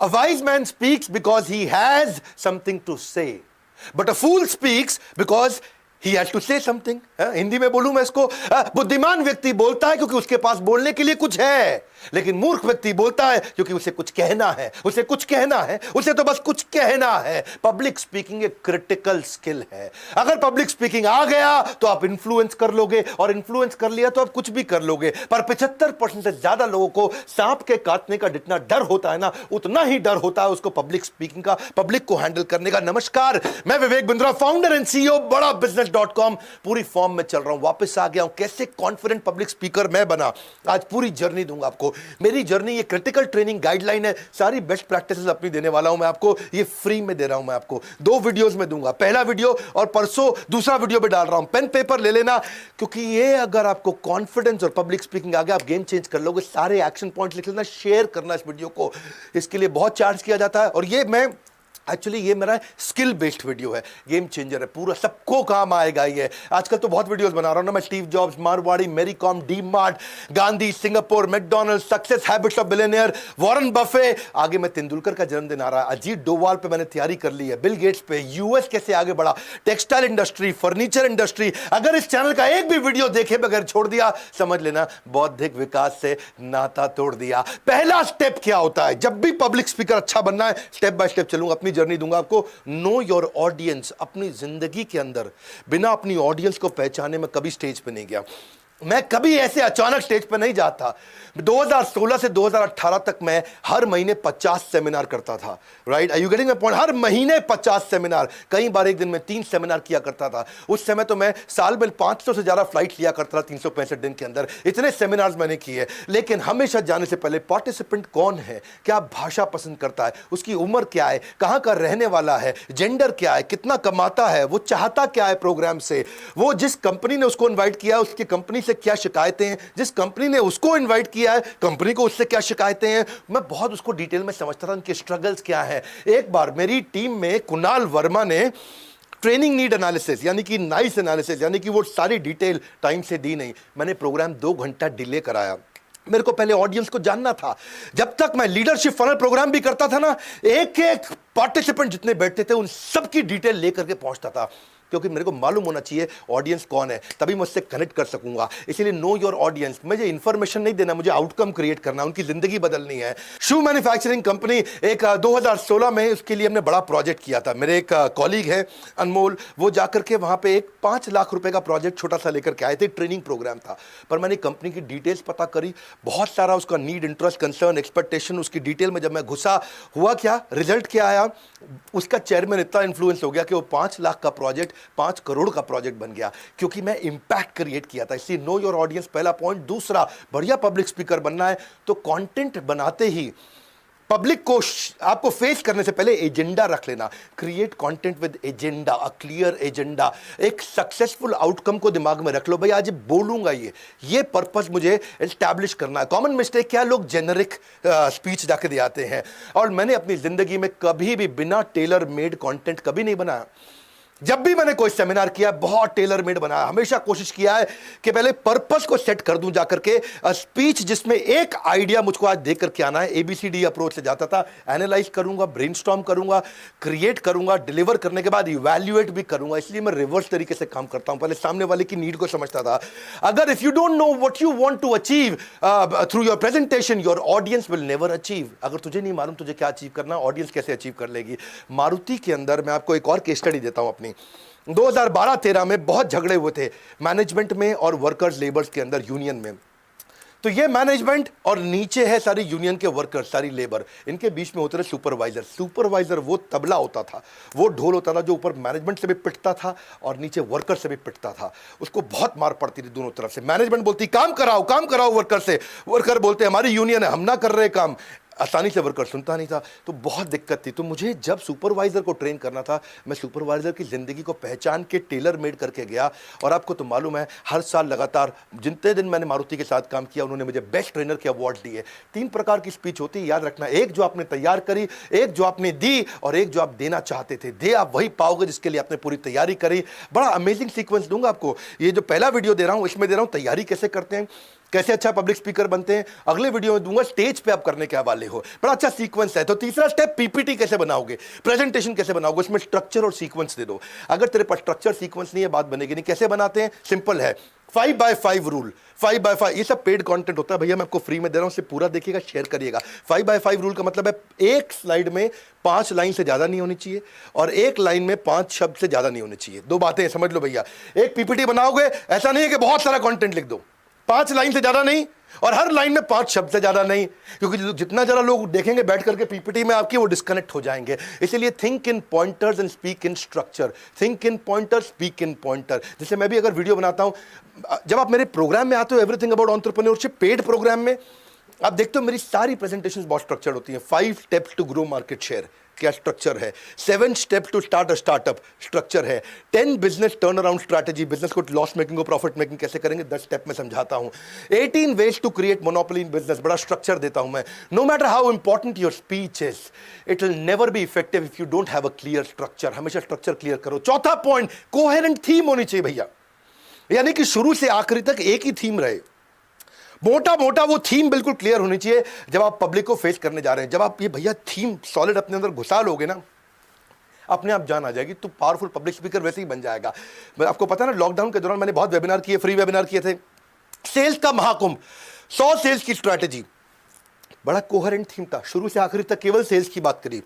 wise man speaks because he has something to say, but a fool speaks because he has to say something. Hindi में बोलूं मैं इसको, बुद्धिमान व्यक्ति बोलता है क्योंकि उसके पास बोलने के लिए कुछ है, लेकिन मूर्ख व्यक्ति बोलता है क्योंकि उसे कुछ कहना है, उसे कुछ कहना है, उसे तो बस कुछ कहना है। पब्लिक स्पीकिंग एक क्रिटिकल स्किल है। अगर पब्लिक स्पीकिंग आ गया तो आप इन्फ्लुएंस कर लोगे, और इन्फ्लुएंस कर लिया तो आप कुछ भी कर लोगे। पर 75% से ज्यादा लोगों को सांप के काटने का जितना डर होता है ना, उतना ही डर होता है उसको पब्लिक स्पीकिंग का, पब्लिक को हैंडल करने का। नमस्कार, मैं Vivek Bindra, founder and CEO बड़ा बिजनेस.com, पूरी फॉर्म में चल रहा हूं, वापस आ गया हूं। कैसे कॉन्फिडेंट पब्लिक स्पीकर मैं बना, आज पूरी जर्नी दूंगा आपको। मेरी जर्नी ये क्रिटिकल ट्रेनिंग गाइडलाइन है, सारी बेस्ट प्रैक्टिसेस अपनी देने वाला हूं मैं आपको, ये फ्री में दे रहा हूं मैं आपको। 2 वीडियोस में दूंगा, पहला वीडियो और परसों दूसरा वीडियो में डाल रहा हूं। पेन पेपर ले लेना, क्योंकि ये अगर आपको कॉन्फिडेंस और पब्लिक स्पीकिंग आ गया, आप गेम चेंज कर लोगे। सारे एक्शन पॉइंट्स लिख लेना, शेयर करना इस वीडियो को, इसके लिए बहुत चार्ज किया जाता है। और ये मैं एक्चुअली ये मेरा स्किल बेस्ड वीडियो है, गेम चेंजर है, पूरा सबको काम आएगा ये। आजकल तो बहुत वीडियोस बना रहा हूं ना मैं, Steve Jobs, Marwari, Mary Kom, D Mart, Gandhi, Singapore, McDonald, success habits of billionaire, Warren Buffett, आगे मैं तेंदुलकर का जन्मदिन आ रहा है, अजीत डोवाल पे मैंने तैयारी कर ली है, बिल गेट्स पे, यूएस कैसे आगे बढ़ा, टेक्सटाइल इंडस्ट्री, फर्नीचर इंडस्ट्री। अगर इस चैनल का एक भी वीडियो देखे बगैर छोड़ दिया, समझ लेना बौद्धिक विकास से नाता तोड़ दिया। पहला स्टेप क्या होता है जब भी पब्लिक स्पीकर अच्छा बनना है? स्टेप बाय स्टेप चलूंगा, अपनी जर्नी दूंगा आपको। Know your audience. अपनी जिंदगी के अंदर बिना अपनी ऑडियंस को पहचाने मैं कभी स्टेज पे नहीं गया। मैं कभी ऐसे अचानक स्टेज पे नहीं जाता। 2016 से 2018 तक मैं हर महीने 50 सेमिनार करता था। Right, are you getting my point? हर महीने 50 सेमिनार, कई बार एक दिन में 3 सेमिनार किया करता था। उस समय तो मैं साल में 500 से ज्यादा फ्लाइट लिया करता था 365 दिन के अंदर। इतने सेमिनार्स मैंने किए। लेकिन हमेशा जाने से पहले पार्टिसिपेंट कौन है, क्या भाषा पसंद करता है, उसकी उम्र क्या है, कहां का रहने वाला है, जेंडर क्या है, कितना कमाता है, वो चाहता क्या है प्रोग्राम से, वो जिस कंपनी ने उसको इन्वाइट किया उसकी कंपनी से क्या शिकायतें हैं, जिस कंपनी ने उसको इनवाइट किया है कंपनी को उससे क्या शिकायतें हैं। मैं बहुत उसको डिटेल में समझता था, उनके स्ट्रगल्स क्या हैं। एक बार मेरी टीम में कुणाल वर्मा ने ट्रेनिंग नीड एनालिसिस यानी कि नाइस एनालिसिस यानी कि वो सारी डिटेल टाइम से दी नहीं। मैंने प्रोग्राम 2 घंटा डिले कराया। मेरे को पहले ऑडियंस को जानना था। जब तक मैं लीडरशिप फनल प्रोग्राम भी करता था ना, एक एक पार्टिसिपेंट जितने बैठते थे उन सबकी डिटेल लेकर के पहुंचता था, क्योंकि मेरे को मालूम होना चाहिए ऑडियंस कौन है, तभी मैं उससे कनेक्ट कर सकूंगा। इसीलिए नो योर ऑडियंस। मुझे इंफॉर्मेशन नहीं देना, मुझे आउटकम क्रिएट करना, उनकी जिंदगी बदलनी है। शू मैन्युफैक्चरिंग कंपनी एक 2016 में उसके लिए हमने बड़ा प्रोजेक्ट किया था। मेरे एक कॉलीग है अनमोल, वो जाकर के वहां पे एक 5 लाख रुपए का प्रोजेक्ट छोटा सा लेकर के आए थे। ट्रेनिंग प्रोग्राम था, पर मैंने कंपनी की डिटेल्स पता करी, बहुत सारा उसका नीड, इंटरेस्ट, कंसर्न, एक्सपेक्टेशन, उसकी डिटेल में जब मैं घुसा, हुआ क्या, रिजल्ट क्या आया, उसका चेयरमैन इतना इन्फ्लुएंस हो गया कि वो 5 लाख का प्रोजेक्ट 5 करोड़ का प्रोजेक्ट बन गया, क्योंकि मैं इंपैक्ट क्रिएट किया था। इसलिए नो योर ऑडियंस पहला पॉइंट। दूसरा, बढ़िया पब्लिक स्पीकर बनना है तो कंटेंट बनाते ही पब्लिक को आपको फेस करने से पहले एजेंडा रख लेना। Create content with agenda, a clear agenda. एक सक्सेसफुल आउटकम को दिमाग में रख लो, भाई आज बोलूंगा ये पर्पस मुझे एस्टैब्लिश करना है। कॉमन मिस्टेक क्या, लोग जेनरिक स्पीच जाके दे आते हैं, और मैंने अपनी जिंदगी में कभी भी बिना टेलर मेड कंटेंट कभी नहीं बनाया। जब भी मैंने कोई सेमिनार किया बहुत टेलर मेड बनाया। हमेशा कोशिश किया है कि पहले पर्पस को सेट कर दूं जाकर के, स्पीच जिसमें एक आइडिया मुझको आज देख करके आना है। ABCD अप्रोच से जाता था, एनालाइज करूंगा, ब्रेनस्टॉर्म करूंगा, क्रिएट करूंगा, डिलीवर करने के बाद इवैल्यूएट भी करूंगा। इसलिए मैं रिवर्स तरीके से काम करता हूं, पहले सामने वाले की नीड को समझता था। अगर if you don't know what you want to achieve through your presentation, your audience will never achieve. अगर तुझे नहीं मालूम तुझे क्या अचीव करना, ऑडियंस कैसे अचीव कर लेगी। मारुति के अंदर मैं आपको एक और केस स्टडी देता हूं अपनी। 2012-13 में बहुत झगड़े हुए थे मैनेजमेंट में और वर्कर्स लेबर्स के अंदर, यूनियन में। तो ये मैनेजमेंट और नीचे है सारी यूनियन के वर्कर्स, सारी लेबर, इनके बीच में होते थे सुपरवाइजर। सुपरवाइजर वो तबला होता था, वो ढोल होता था जो ऊपर मैनेजमेंट से भी पिटता था और नीचे वर्कर से भी पिटता था। उसको बहुत मार पड़ती थी दोनों तरफ से। मैनेजमेंट बोलती काम कराओ वर्कर से, वर्कर बोलते हमारी यूनियन है, हम ना कर रहे काम। आसानी से वर्कर सुनता नहीं था, तो बहुत दिक्कत थी। तो मुझे जब सुपरवाइजर को ट्रेन करना था, मैं सुपरवाइजर की जिंदगी को पहचान के टेलर मेड करके गया। और आपको तो मालूम है, हर साल लगातार जितने दिन मैंने मारुति के साथ काम किया, उन्होंने मुझे बेस्ट ट्रेनर के अवार्ड दिए। 3 प्रकार की स्पीच होती है, याद रखना। एक जो आपने तैयार करी, एक जो आपने दी, और एक जो आप देना चाहते थे। दे आप वही पाओगे जिसके लिए आपने पूरी तैयारी करी। बड़ा अमेजिंग सीक्वेंस दूंगा आपको। ये जो पहला वीडियो दे रहा हूं, इसमें दे रहा हूं तैयारी कैसे करते हैं। कैसे अच्छा पब्लिक स्पीकर बनते हैं अगले वीडियो में दूंगा, स्टेज पे आप करने के हवाले हो, बड़ा अच्छा सीक्वेंस है। तो तीसरा स्टेप, पीपीटी कैसे बनाओगे, प्रेजेंटेशन कैसे बनाओगे, उसमें स्ट्रक्चर और सीक्वेंस दे दो। अगर तेरे पास स्ट्रक्चर सीक्वेंस नहीं है, बात बनेगी नहीं। कैसे बनाते हैं, सिंपल है, 5x5 रूल। 5x5 ये सब पेड कंटेंट होता है भैया, मैं आपको फ्री में दे रहा हूं, उसे पूरा देखिएगा, शेयर करिएगा। 5x5 रूल का मतलब है एक स्लाइड में 5 लाइन से ज्यादा नहीं होनी चाहिए और एक लाइन में 5 शब्द से ज्यादा नहीं होनी चाहिए। दो बातें समझ लो भैया। एक पीपीटी बनाओगे, ऐसा नहीं है कि बहुत सारा कंटेंट लिख दो, 5 लाइन से ज्यादा नहीं और हर लाइन में 5 शब्द से ज्यादा नहीं, क्योंकि जितना ज्यादा लोग देखेंगे बैठ करके पीपीटी में आपकी, वो डिस्कनेक्ट हो जाएंगे। इसलिए think in pointers and speak in structure. Think in pointer, speak in pointer. जैसे मैं भी अगर वीडियो बनाता हूं, जब आप मेरे प्रोग्राम में आते हो everything about entrepreneurship paid program में, आप देखते हो मेरी सारी प्रेजेंटेशंस बहुत स्ट्रक्चर्ड होती हैं। 5 steps to grow market share, क्या स्ट्रक्चर है। 7 steps to start a startup, structure है। 10 business turn around strategy, business को लॉस मेकिंग को प्रॉफिट मेकिंग कैसे करेंगे, 10 स्टेप में समझाता हूं। 18 ways to create monopoly in business, बड़ा स्ट्रक्चर देता हूं मैं। No matter how important your speech is, it will never be effective if you don't have a clear structure. हमेशा स्ट्रक्चर क्लियर करो। चौथा पॉइंट, कोहेरेंट थीम होनी चाहिए भैया, यानी कि शुरू से आखिरी तक एक ही थीम रहे, मोटा मोटा वो थीम बिल्कुल क्लियर होनी चाहिए जब आप पब्लिक को फेस करने जा रहे हैं। जब आप ये भैया थीम सॉलिड अपने अंदर घुसा लोगे ना, अपने आप जान आ जाएगी, तो पावरफुल पब्लिक स्पीकर वैसे ही बन जाएगा। आपको पता है ना, लॉकडाउन के दौरान मैंने बहुत वेबिनार किए, फ्री वेबिनार किए थे। सेल्स का महाकुंभ, 100 सेल्स की स्ट्रैटेजी, बड़ा कोहेरेंट थीम था, शुरू से आखिरी तक केवल सेल्स की बात करी,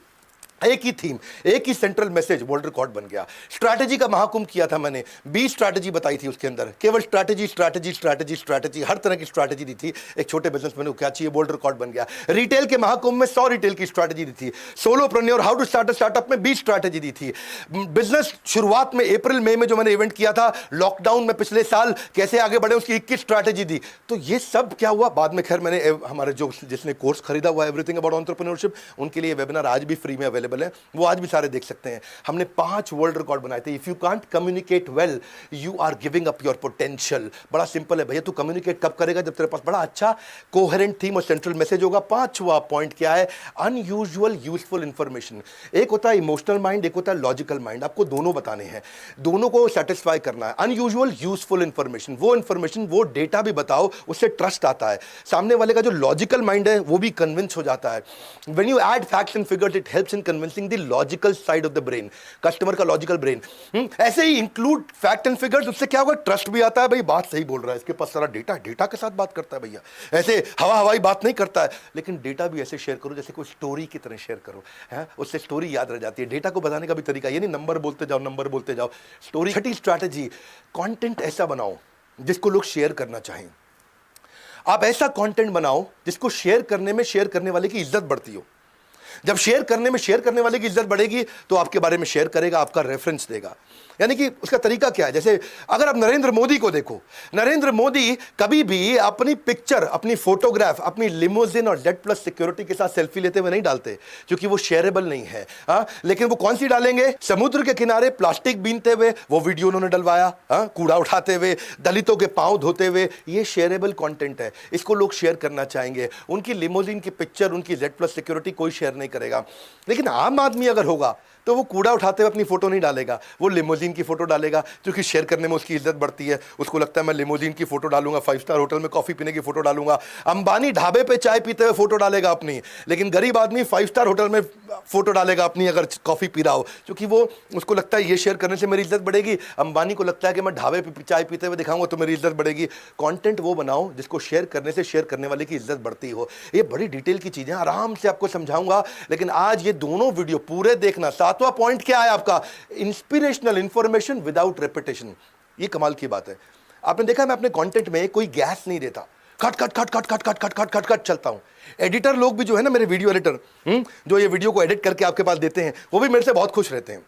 एक ही थीम, एक ही सेंट्रल मैसेज, वर्ल्ड रिकॉर्ड बन गया। स्ट्रैटेजी का महाकुंभ किया था मैंने, 20 स्ट्रैटेजी बताई थी उसके अंदर, केवल स्ट्रैटेजी स्ट्रैटेजी स्ट्रैटेजी स्ट्रैटेजी, हर तरह की स्ट्रैटेजी दी थी। एक छोटे बिजनेसमैन को क्या चाहिए, वर्ल्ड रिकॉर्ड बन गया। रिटेल के महाकुंभ में 100 रिटेल की स्ट्रैटेजी दी थी। Solopreneur, how to start a startup में 20 स्ट्रैटेजी दी थी। बिजनेस शुरुआत में अप्रैल मई में जो मैंने इवेंट किया था, लॉकडाउन में पिछले साल कैसे आगे बढ़े, उसकी 21 स्ट्रैटेजी दी। तो ये सब क्या हुआ बाद में, खैर मैंने हमारे जो जिसने कोर्स खरीदा हुआ एवरीथिंग अबाउट एंटरप्रेन्योरशिप, उनके लिए वेबिनार आज भी फ्री में अवेलेबल है, वो आज भी सारे देख सकते हैं। हमने 5 वर्ल्ड रिकॉर्ड बनाए थे। If you can't communicate well, you are giving up your potential. बड़ा सिंपल है भैया, तू कम्युनिकेट कब करेगा, जब तेरे पास बड़ा अच्छा कोहेरेंट थीम और सेंट्रल मैसेज होगा। 5वां पॉइंट क्या है, अनयूजुअल यूजफुल इंफॉर्मेशन। एक होता है इमोशनल माइंड, एक होता है लॉजिकल माइंड, आपको दोनों बताने हैं, दोनों को सेटिस्फाई करना है। अनयूजुअल यूजफुल इंफॉर्मेशन, वो इंफॉर्मेशन, वो डेटा भी बताओ, उससे ट्रस्ट आता है। सामने वाले का जो लॉजिकल माइंड है वो भी कन्विंस हो जाता है। When you add facts and figures, it helps in convincing the logical side of the brain, customer का लॉजिकल ब्रेन। ऐसे ही इंक्लूड फैक्ट एंड फिगर्स, उससे क्या होगा, ट्रस्ट भी आता है, भाई बात सही बोल रहा है, इसके पास सारा डेटा, डेटा के साथ बात करता है भैया, ऐसे हवा हवाई बात नहीं करता है। लेकिन डेटा भी ऐसे शेयर करो जैसे कोई स्टोरी की तरह शेयर करो, है उससे स्टोरी याद रह जाती है। डेटा को बताने का भी तरीका ये नहीं नंबर बोलते जाओ, नंबर बोलते जाओ, स्टोरी। छठी स्ट्रैटेजी, कंटेंट ऐसा बनाओ जिसको लोग शेयर करना चाहें। आप ऐसा कंटेंट बनाओ जिसको शेयर करने में शेयर करने वाले की इज्जत बढ़ती हो। जब शेयर करने में शेयर करने वाले की इज्जत बढ़ेगी तो आपके बारे में शेयर करेगा, आपका रेफरेंस देगा। यानी कि उसका तरीका क्या है, जैसे अगर आप नरेंद्र मोदी को देखो, नरेंद्र मोदी कभी भी अपनी पिक्चर, अपनी फोटोग्राफ, अपनी लिमोजिन और जेड प्लस सिक्योरिटी के साथ सेल्फी लेते हुए नहीं डालते, क्योंकि वो शेयरेबल नहीं है। लेकिन वो कौन सी डालेंगे, समुद्र के किनारे प्लास्टिक बीनते हुए वो वीडियो उन्होंने डलवाया, कूड़ा उठाते हुए, दलितों के पांव धोते हुए, ये शेयरेबल कंटेंट है, इसको लोग शेयर करना चाहेंगे। उनकी लिमोजिन की पिक्चर, उनकी जेड प्लस सिक्योरिटी कोई शेयर नहीं करेगा। लेकिन आम आदमी अगर होगा तो वो कूड़ा उठाते हुए अपनी फोटो नहीं डालेगा, वो लिमोजिन की फोटो डालेगा, क्योंकि शेयर करने में उसकी इज्जत बढ़ती है। उसको लगता है मैं लिमोजिन की फोटो डालूंगा, 5 स्टार होटल में कॉफी पीने की फोटो डालूंगा। अंबानी ढाबे पे चाय पीते हुए फोटो डालेगा अपनी, लेकिन गरीब आदमी 5 स्टार होटल में फोटो डालेगा अपनी अगर कॉफी पी रहा हो, क्योंकि वो उसको लगता है ये शेयर करने से मेरी इज्जत बढ़ेगी। अंबानी को लगता है कि मैं ढाबे पे चाय पीते हुए दिखाऊंगा तो मेरी इज्जत बढ़ेगी। कंटेंट वो बनाओ जिसको शेयर करने से शेयर करने वाले की इज्जत बढ़ती हो। ये बड़ी डिटेल की चीजें, आराम से आपको समझाऊंगा, लेकिन आज ये दोनों वीडियो पूरे देखना। 7वां पॉइंट क्या है आपका, इंस्पिरेशनल इंफॉर्मेशन विदाउट रेपिटेशन। ये कमाल की बात है। आपने देखा मैं अपने कंटेंट में कोई गैस नहीं देता, cut cut cut cut cut cut cut cut cut cut चलता हूं। एडिटर लोग भी जो है ना, मेरे वीडियो एडिटर जो ये वीडियो को एडिट करके आपके पास देते हैं, वो भी मेरे से बहुत खुश रहते हैं,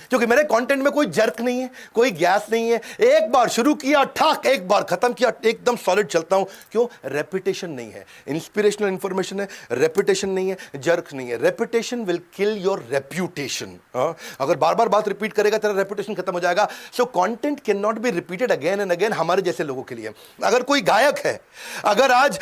क्योंकि मेरे कंटेंट में कोई जर्क नहीं है, कोई गैस नहीं है। एक बार शुरू किया ठाक, एक बार खत्म किया, एकदम सॉलिड चलता हूं। क्यों, रेपिटेशन नहीं है। इंस्पिरेशनल इंफॉर्मेशन है, रेपिटेशन नहीं है, जर्क नहीं है। Repetition will kill your reputation. अगर बार बार बात रिपीट करेगा तेरा रेपुटेशन खत्म हो जाएगा। So content can not be repeated again and again हमारे जैसे लोगों के लिए। अगर कोई गायक है, अगर आज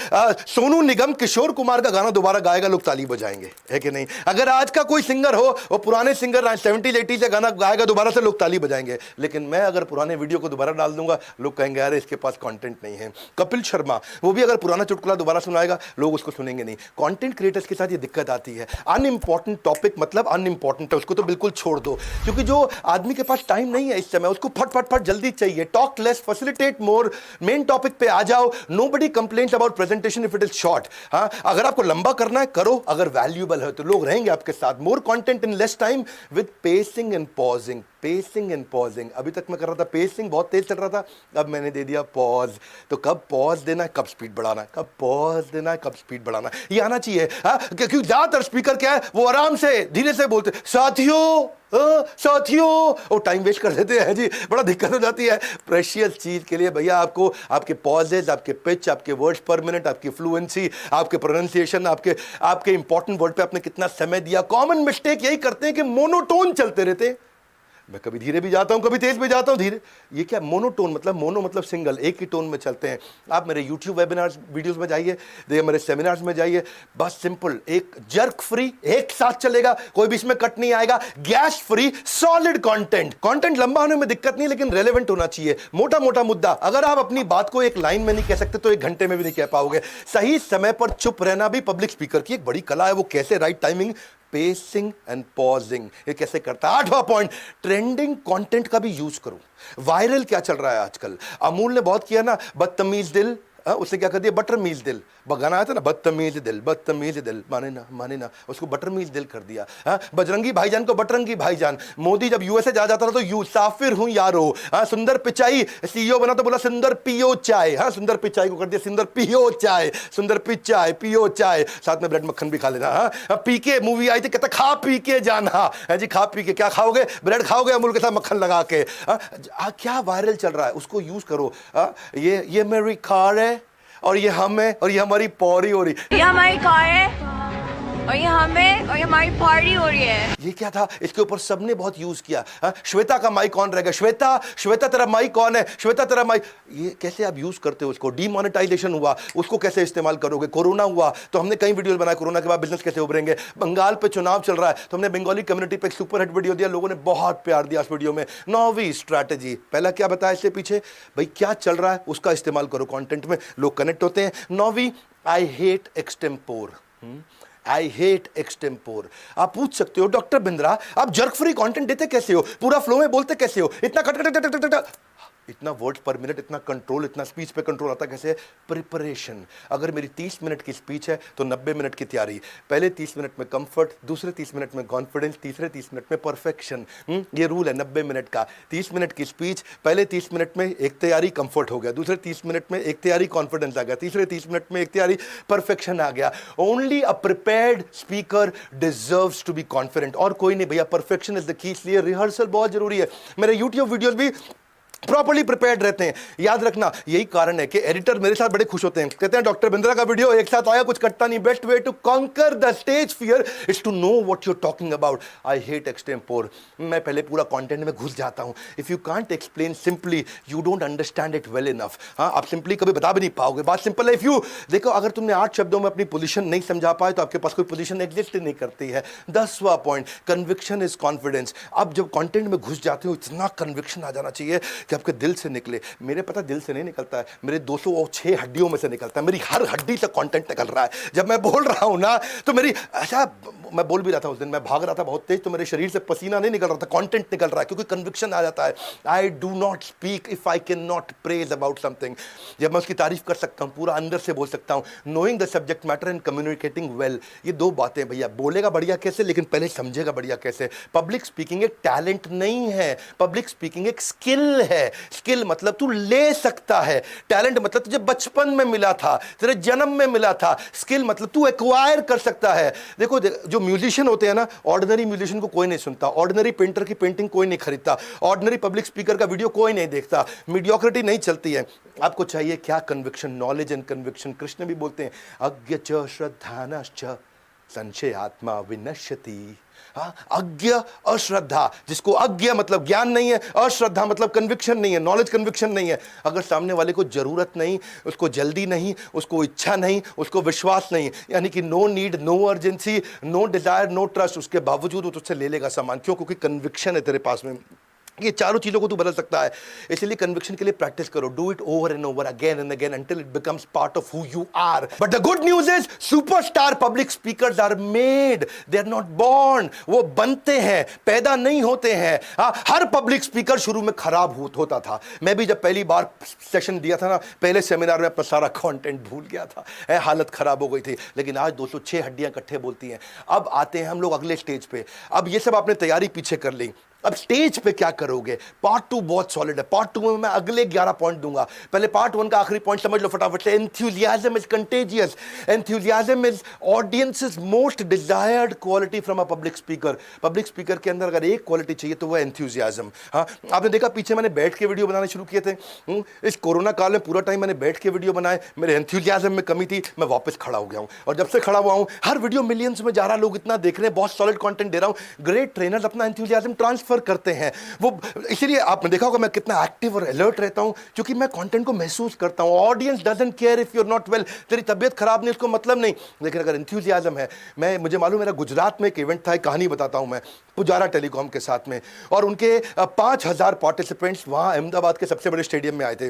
सोनू निगम किशोर कुमार का गाना दोबारा गाएगा, लोग ताली बजाएंगे, है कि नहीं। अगर आज का कोई सिंगर हो, वो पुराने सिंगर 70s 80s का गाना गाना गाएगा दोबारा से लोग ताली बजाएंगे, लेकिन मैं अगर पुराने वीडियो को दोबारा डाल दूंगा लोग कहेंगे अरे इसके पास कंटेंट नहीं है। कपिल शर्मा वो भी अगर पुराना चुटकुला दोबारा सुनाएगा लोग उसको सुनेंगे नहीं। कंटेंट क्रिएटर्स के साथ ये दिक्कत आती है, अनइंपॉर्टेंट टॉपिक मतलब अनइंपॉर्टेंट है उसको तो बिल्कुल छोड़ दो, क्योंकि जो आदमी के पास टाइम नहीं है इस समय उसको फट फट फट जल्दी चाहिए। Talk less facilitate more, main topic पे आ जाओ। Nobody complains about presentation if it is short. हाँ, अगर आपको लंबा करना है करो, अगर वैल्यूएबल है तो लोग रहेंगे आपके साथ। More content in less time with pacing and pausing. Pacing and pausing, अभी तक मैं कर रहा था पेसिंग, बहुत तेज चल रहा था, अब मैंने दे दिया पॉज। तो कब पॉज देना है, कब स्पीड बढ़ाना है, कब पॉज देना है, कब स्पीड बढ़ाना है, ये आना चाहिए। हाँ, क्योंकि ज्यादातर स्पीकर क्या है वो आराम से धीरे से बोलते साथियों साथियों, वो टाइम वेस्ट कर देते हैं जी, बड़ा दिक्कत हो जाती है। प्रेशियस चीज के लिए भैया आपको आपके पॉजेज, आपके पिच, आपके वर्ड्स पर मिनट, आपकी फ्लुएंसी, आपके प्रोनाउंसिएशन, आपके इंपॉर्टेंट वर्ड पे आपने कितना समय दिया। कॉमन मिस्टेक यही करते हैं कि मोनोटोन चलते रहते हैं। मैं कभी धीरे भी जाता हूं, कभी तेज भी जाता हूं। धीरे, ये क्या मोनोटोन मतलब, मोनो मतलब सिंगल, एक ही टोन में चलते हैं। आप मेरे YouTube वेबिनार्स वीडियोस में जाइए, देखिए मेरे सेमिनार्स में जाइए, बस सिंपल एक जर्क फ्री, एक साथ चलेगा, कोई भी इसमें कट नहीं आएगा, gas free solid content. Content लंबा होने में दिक्कत नहीं, लेकिन रेलेवेंट होना चाहिए। मोटा मोटा मुद्दा, अगर आप अपनी बात को एक लाइन में नहीं कह सकते तो एक घंटे में भी नहीं कह पाओगे। सही समय पर चुप रहना भी पब्लिक स्पीकर की एक बड़ी कला है। वो कैसे, right timing, pacing and pausing, ये कैसे करता है। 8वां पॉइंट, ट्रेंडिंग कंटेंट का भी यूज करो। वायरल क्या चल रहा है आजकल, अमूल ने बहुत किया ना, बदतमीज दिल, उसने क्या कर दिया, बटरमीज दिल। गाना आया था ना, बदतमीज दिल, माने ना, उसको बटरमीज दिल कर दिया। बजरंगी भाईजान को बटरंगी भाईजान। मोदी जब यूएसए जा जाता था तो यू साफिर हूं यारो। सुंदर पिचाई सीईओ बना तो बोला सुंदर पियो चाय। सुंदर पिचाई को कर दिया सुंदर पियो चाय, सुंदर पिचाई पियो चाय, साथ में ब्रेड मक्खन भी खा लेना। पीके मूवी आई थी, कहता खा पी के जाना है जी, खा पी के क्या खाओगे, ब्रेड खाओगे अमूल के साथ मक्खन लगा के। क्या वायरल चल रहा है उसको यूज करो। ये मेरी कार है और ये हम है और ये हमारी पौड़ी हो रही, ये हमारी कार है और ये हमें और ये हमारी पार्टी हो रही है। ये क्या था, इसके ऊपर सबने बहुत यूज किया। श्वेता का माइक कौन रहेगा, श्वेता तेरा माइक कौन है, श्वेता तेरा माइक। ये कैसे आप यूज करते हो उसको। डीमोनेटाइजेशन हुआ, उसको कैसे इस्तेमाल करोगे। कोरोना हुआ तो हमने कई वीडियो बनाए, कोरोना के बाद बिजनेस कैसे उभरेंगे। बंगाल पे चुनाव चल रहा है तो हमने बंगाली कम्युनिटी पे एक सुपर हिट वीडियो दिया, लोगों ने बहुत प्यार दिया उस वीडियो में। 9वीं स्ट्रैटेजी, पहला क्या बताया इससे पीछे, भाई क्या चल रहा है उसका इस्तेमाल करो कंटेंट में, लोग कनेक्ट होते हैं। 9वीं, I hate extempore. I hate extempore. आप पूछ सकते हो डॉक्टर बिंद्रा आप जर्क फ्री कंटेंट देते कैसे हो, पूरा फ्लो में बोलते कैसे हो, इतना cut cut cut cut cut, इतना वर्ड्स पर मिनट, इतना कंट्रोल, इतना स्पीच पे कंट्रोल आता कैसे। प्रिपरेशन। अगर मेरी 30 मिनट की स्पीच है तो 90 मिनट की तैयारी। पहले 30 मिनट में कंफर्ट, दूसरे 30 मिनट में कॉन्फिडेंस, तीसरे 30 मिनट में परफेक्शन। ये रूल है 90 मिनट का। 30 मिनट की स्पीच, पहले 30 मिनट में एक तैयारी कंफर्ट हो गया, दूसरे 30 मिनट में एक तैयारी कॉन्फिडेंस आ गया, तीसरे 30 मिनट में एक तैयारी परफेक्शन आ गया। Only a prepared speaker deserves to be confident, और कोई नहीं भैया। परफेक्शन इज द की, इसलिए रिहर्सल बहुत जरूरी है। मेरे यूट्यूब वीडियोस भी प्रॉपर्ली प्रिपेयर्ड रहते हैं। याद रखना, यही कारण है कि एडिटर मेरे साथ बड़े खुश होते हैं, कहते हैं डॉक्टर बिंद्रा का वीडियो एक साथ आया, कुछ कटता नहीं। Best way to conquer the stage fear is to know what you are talking about. I hate extempore. मैं पहले पूरा कंटेंट में घुस जाता हूं। If you can't explain simply you don't understand it well enough. आप सिंपली कभी बता भी नहीं पाओगे। बात सिंपल है। इफ यू देखो, अगर तुमने 8 शब्दों में अपनी पोजीशन नहीं समझा पाए तो आपके पास कोई पोजीशन एग्जिस्ट नहीं करती है। 10वां पॉइंट, कन्विक्शन इज कॉन्फिडेंस। आप जब कंटेंट में घुस जाते हो इतना कन्विक्शन आ जाना चाहिए कि आपके दिल से निकले। मेरे पता दिल से नहीं निकलता है, मेरे 206 हड्डियों में से निकलता है। मेरी हर हड्डी से कंटेंट निकल रहा है। जब मैं बोल रहा हूं ना तो मेरी, अच्छा मैं बोल भी रहा था उस दिन, मैं भाग रहा था बहुत तेज, तो मेरे शरीर से पसीना नहीं निकल रहा था, कंटेंट निकल रहा है, क्योंकि कन्विक्शन आ जाता है। I do not speak if I can not praise about something. जब मैं उसकी तारीफ कर सकता हूं, पूरा अंदर से बोल सकता हूं। Knowing the subject matter and communicating well, ये 2 बातें भैया। बोलेगा बढ़िया कैसे, लेकिन पहले समझेगा बढ़िया कैसे। पब्लिक स्पीकिंग एक टैलेंट नहीं है, पब्लिक स्पीकिंग एक स्किल है। स्किल मतलब तू ले सकता है, टैलेंट मतलब तुझे बचपन में मिला था, तेरे जन्म में मिला था। स्किल मतलब तू एक्वायर कर सकता है। देखो जो म्यूजिशियन होते हैं ना, ऑर्डिनरी म्यूजिशियन को कोई नहीं सुनता, ऑर्डिनरी पेंटर की पेंटिंग कोई नहीं खरीदता, ऑर्डिनरी पब्लिक स्पीकर का वीडियो कोई नहीं देखता। मीडियोक्रिटी नहीं चलती है। आपको चाहिए क्या, conviction, knowledge and conviction. Krishna भी बोलते हैं अज्ञ च श्रद्धानश्च संशयात्मा विनश्यति। हाँ, अज्ञ अश्रद्धा, जिसको अज्ञ मतलब ज्ञान नहीं है, अश्रद्धा मतलब कन्विक्शन नहीं है, नॉलेज कन्विक्शन नहीं है। अगर सामने वाले को जरूरत नहीं, उसको जल्दी नहीं, उसको इच्छा नहीं, उसको विश्वास नहीं, यानी कि no need, no urgency, no desire, no trust, उसके बावजूद वो तुझसे ले लेगा सामान। क्यों? क्योंकि कन्विक्शन है तेरे पास में। ये चारों चीजों को तू बदल सकता है। इसलिए कन्विक्शन के लिए प्रैक्टिस करो। Do it over and over, again and again, until it becomes part of who you are. But the good news is superstar public speakers are made, they are not born. वो बनते हैं, पैदा नहीं होते हैं। हर public speaker शुरू में खराब होता था। मैं भी जब पहली बार सेशन दिया था ना, पहले सेमिनार में अपना सारा कंटेंट भूल गया था, हालत खराब हो गई थी। लेकिन आज 206 हड्डियां इकट्ठे बोलती हैं। अब आते हैं हम लोग अगले स्टेज पे। अब ये सब आपने तैयारी पीछे कर ली, अब स्टेज पे क्या करोगे? पार्ट 2 बहुत सॉलिड है। पार्ट 2 में मैं अगले 11 पॉइंट दूंगा। पहले पार्ट 1 का आखिरी पॉइंट समझ लो फटाफट से। Enthusiasm is contagious. Enthusiasm is audiences most desired quality from a public speaker. Public speaker के अंदर अगर एक क्वालिटी चाहिए तो वो एंथुसियाज्म। हाँ, आपने देखा पीछे मैंने बैठ के वीडियो बनाने शुरू किए थे। इस कोरोना काल में पूरा टाइम मैंने बैठ के वीडियो बनाए। मेरे एंथुसियाज्म में कमी थी, मैं वापस खड़ा हो गया हूं। और जब से खड़ा हुआ हूं, हर वीडियो मिलियंस में जा रहा, लोग इतना देख रहे हैं, बहुत सॉलिड कंटेंट दे रहा हूं। ग्रेट ट्रेनर्स अपना एंथुसियाज्म ट्रांसफर करते हैं। वो इसीलिए आपने देखा होगा मैं कितना एक्टिव और अलर्ट रहता हूं, क्योंकि मैं कंटेंट को महसूस करता हूं। Audience doesn't care if you are not well. तेरी तबीयत खराब नहीं, उसको मतलब नहीं। लेकिन अगर एंथुसियाज्म है, मुझे मालूम, मेरा गुजरात में एक इवेंट था, एक कहानी बताता हूं मैं, पुजारा टेलीकॉम के साथ में, और उनके 5000 पार्टिसिपेंट्स वहां अहमदाबाद के सबसे बड़े स्टेडियम में आए थे।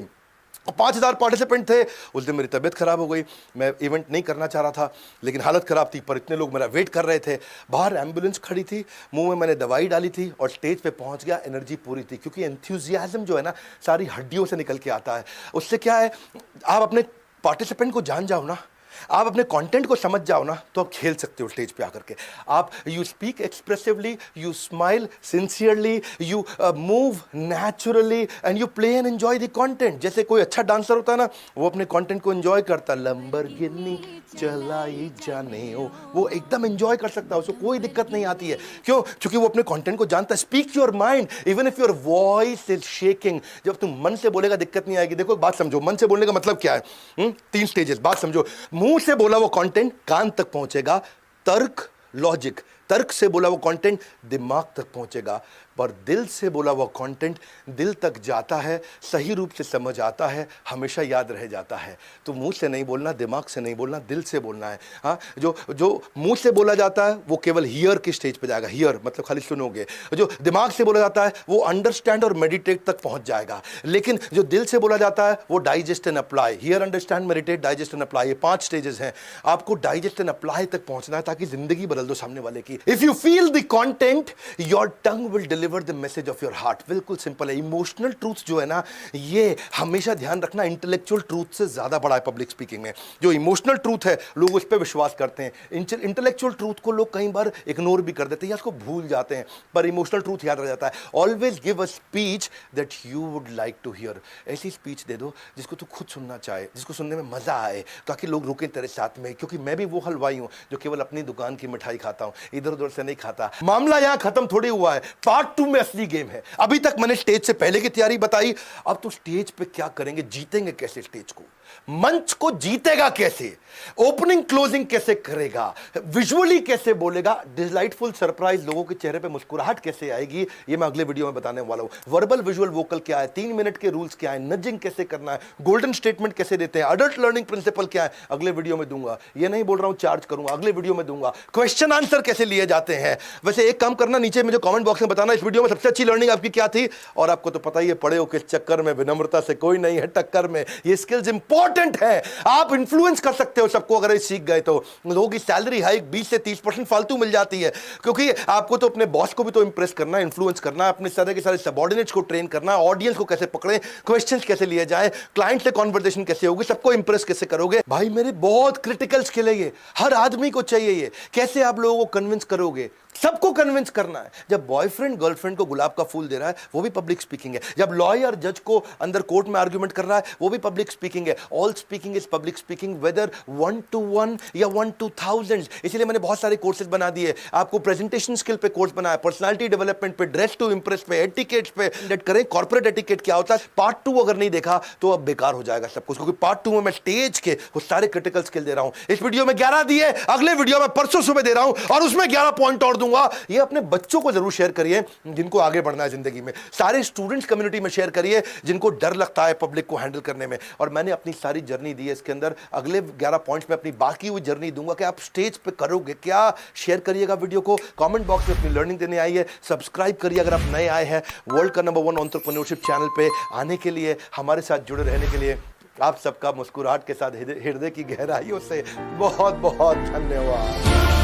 5000 पार्टिसिपेंट थे। उस दिन मेरी तबीयत खराब हो गई, मैं इवेंट नहीं करना चाह रहा था, लेकिन हालत खराब थी। पर इतने लोग मेरा वेट कर रहे थे, बाहर एम्बुलेंस खड़ी थी, मुंह में मैंने दवाई डाली थी और स्टेज पे पहुंच गया। एनर्जी पूरी थी, क्योंकि एंथुसियाज्म जो है ना, सारी हड्डियों से निकल के आता है। उससे क्या है, आप अपने पार्टिसिपेंट को जान जाओ ना, आप अपने कंटेंट को समझ जाओ ना, तो आप खेल सकते हो स्टेज पे आकर के। आप you speak expressively, you smile sincerely, you move naturally and you play and enjoy the content. जैसे कोई अच्छा डांसर होता है ना, वो अपने कंटेंट को एंजॉय करता है। लंबरगिनी चलाई जाने हो, वो एकदम एंजॉय कर सकता है, उसको कोई दिक्कत नहीं आती है। क्यों? क्योंकि वो अपने कंटेंट को जानता है। Speak your mind even if your voice is shaking. जब तुम मन से बोलेगा दिक्कत नहीं आएगी। देखो बात समझो, मन से बोलने का मतलब क्या है? 3 स्टेजेस, बात समझो। मुंह से बोला वो कंटेंट कान तक पहुंचेगा, तर्क, लॉजिक। तर्क से बोला वो कंटेंट दिमाग तक पहुंचेगा, पर दिल से बोला वो कंटेंट दिल तक जाता है, सही रूप से समझ आता है, हमेशा याद रह जाता है। तो मुंह से नहीं बोलना, दिमाग से नहीं बोलना, दिल से बोलना है। हाँ, जो मुंह से बोला जाता है वो केवल हियर की स्टेज पे जाएगा। हियर मतलब खाली सुनोगे। जो दिमाग से बोला जाता है वो अंडरस्टैंड और मेडिटेट तक पहुंच जाएगा। लेकिन जो दिल से बोला जाता है वो digest and apply. Here, understand, meditate, digest and apply, ये 5 स्टेजेस हैं। आपको डाइजेस्ट एंड अप्लाई तक पहुंचना है, ताकि जिंदगी बदल दो सामने वाले की। If you feel the content, your tongue will deliver the message of your heart. बिल्कुल सिंपल है। इमोशनल ट्रूथ जो है ना, ये हमेशा ध्यान रखना, इंटेलेक्चुअल ट्रूथ से ज्यादा बड़ा है पब्लिक स्पीकिंग में। जो इमोशनल ट्रूथ है, लोग उस पर विश्वास करते हैं। इंटेलेक्चुअल ट्रूथ को लोग कई बार इग्नोर भी कर देते हैं या उसको भूल जाते हैं, पर इमोशनल ट्रूथ याद रह जाता है। Always give a speech that you would like to hear. ऐसी स्पीच दे दो जिसको तू खुद सुनना चाहे, जिसको सुनने में मजा आए, ताकि लोग रुके तेरे साथ में। क्योंकि मैं भी वो हलवाई हूं जो केवल अपनी दुकान की मिठाई खाता हूं, इधर उधर से नहीं खाता। मामला यहां खत्म थोड़ी हुआ है, पार्ट 2 में असली गेम है। अभी तक मैंने स्टेज से पहले की तैयारी बताई, अब तो स्टेज पे क्या करेंगे, जीतेंगे कैसे स्टेज को, मंच को जीतेगा कैसे, ओपनिंग क्लोजिंग कैसे करेगा, विजुअली कैसे बोलेगा, डिलाइटफुल सरप्राइज, लोगों के चेहरे पे मुस्कुराहट कैसे आएगी, ये मैं अगले वीडियो में बताने वाला हूं। वर्बल विजुअल वोकल क्या है, 3 मिनट के रूल्स क्या है, नजिंग कैसे करना है, गोल्डन स्टेटमेंट कैसे देते हैं, अडल्ट लर्निंग प्रिंसिपल क्या है, अगले वीडियो में दूंगा। ये नहीं बोल रहा हूं चार्ज करूंगा, अगले वीडियो में दूंगा। क्वेश्चन आंसर कैसे लिए जाते हैं। वैसे एक काम करना, नीचे मुझे कमेंट बॉक्स में बताना इस वीडियो में सबसे अच्छी लर्निंग आपकी क्या थी। और आपको तो पता ही है, पढ़े हो किस चक्कर में, विनम्रता से कोई नहीं है टक्कर में। ये स्किल्स इंपॉर्टेंट है, आप इन्फ्लुएंस कर सकते हो सबको अगर ये सीख गए तो। लोगों की सैलरी हाइक 20 से 30% फालतू मिल जाती है, क्योंकि आपको तो अपने बॉस को भी तो इंप्रेस करना है, इन्फ्लुएंस करना है, अपने सारे के सारे सबऑर्डिनेट्स को ट्रेन करना है, ऑडियंस को कैसे पकड़े, क्वेश्चंस कैसे लिए जाए, क्लाइंट से कॉन्वर्सेशन कैसे होगी, सबको इंप्रेस कैसे करोगे। भाई मेरे बहुत क्रिटिकल स्किल है ये, हर आदमी को चाहिए ये। कैसे आप लोगों को कन्विंस करोगे, सबको कन्विंस करना है। जब बॉयफ्रेंड गर्लफ्रेंड को गुलाब का फूल दे रहा है, वो भी पब्लिक स्पीकिंग है। जब लॉयर जज को अंदर कोर्ट में आर्ग्यूमेंट कर रहा है, वो भी पब्लिक स्पीकिंग है। All speaking is public speaking, whether 1-to-1 या 1-to-1000। इसलिए मैंने बहुत सारे कोर्सेज बना दिए। आपको प्रेजेंटेशन स्किल पे कोर्स बनाया, पर्सनालिटी डेवलपमेंट पे, ड्रेस टू इंप्रेस पे, एटिकेट्स पे लेट करें, कॉर्पोरेट एटिकेट क्या होता है। पार्ट 2 अगर नहीं देखा तो अब बेकार हो जाएगा सब कुछ, क्योंकि पार्ट 2 में मैं स्टेज के वो सारे क्रिटिकल स्किल दे रहा हूं। इस वीडियो में 11 दिए, अगले वीडियो में परसों सुबह दे रहा हूं और उसमें 11 पॉइंट और दूंगा। ये अपने बच्चों को जरूर शेयर करिए जिनको आगे बढ़ना है जिंदगी में, सारे स्टूडेंट्स कम्युनिटी में शेयर करिए जिनको डर लगता है पब्लिक को हैंडल करने में। और मैंने अपनी सारी जर्नी दी है इसके अंदर, अगले 11 पॉइंट्स में अपनी बाकी हुई जर्नी दूंगा कि आप स्टेज पे करोगे क्या। शेयर करिएगा वीडियो को, कमेंट बॉक्स में अपनी लर्निंग देने आइए, सब्सक्राइब करिए अगर आप नए आए हैं वर्ल्ड का नंबर 1 एंटरप्रेन्योरशिप चैनल पे आने के लिए, हमारे साथ जुड़े रहने के लिए आप सबका मुस्कुराहट के साथ हृदय की गहराइयों से बहुत बहुत धन्यवाद।